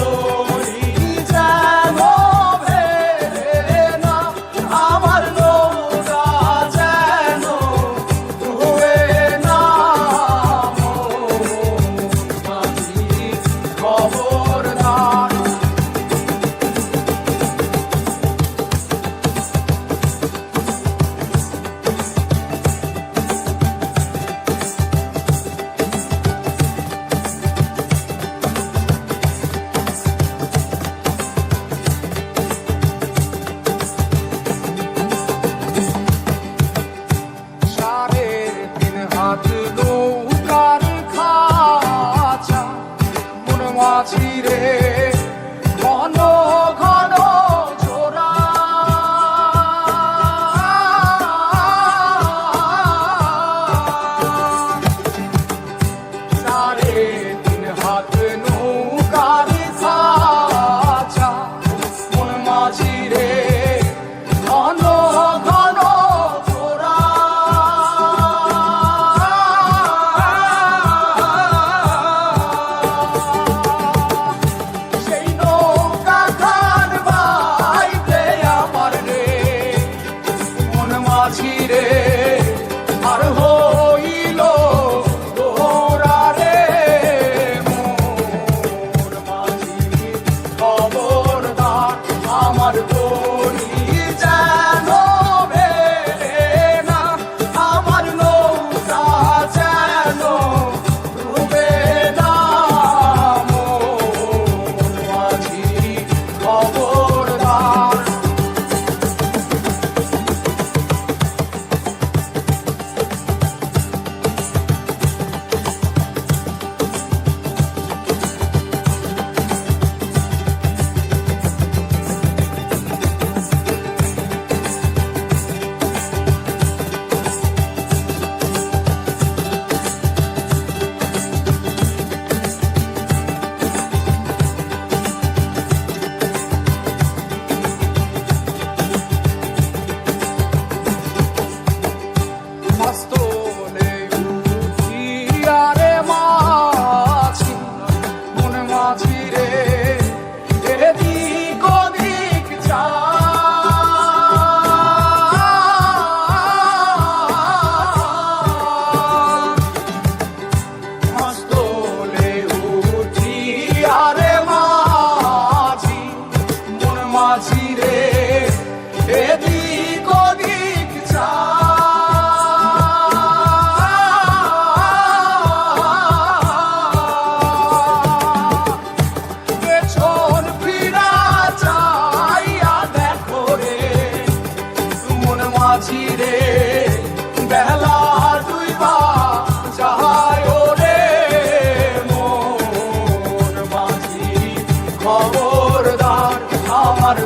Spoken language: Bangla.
তরি যেন ভেড়ে না, আমার নৌকা যেন ডুবে না। মাঝি খবরদার। নৌকার খাঁচা মন মাঝি রে, ঘন ঘন জোড়া। সাড়ে তিন হাত নৌকার খাঁচা মন মাঝি রে, ঘন ঘন জোড়া। মাঝিরে আর হইল তোরা রে, মোর মাঝি খবরদার। আমার তরি যেন ভেড়ে না, আমার নৌকা যেন ডুবে না। মোর মাঝি খবরদার। মস্তলে উঠিয়া রে মাঝি, মন মাঝি রে, এদিক ওদিক যা। মস্তলে উঠিয়া রে মাঝি, মন মাঝি রে, এদিক ওদিক যা। মাঝিরে বেলা দুইবা যায় রে, মোর মাঝি খবরদার। আমার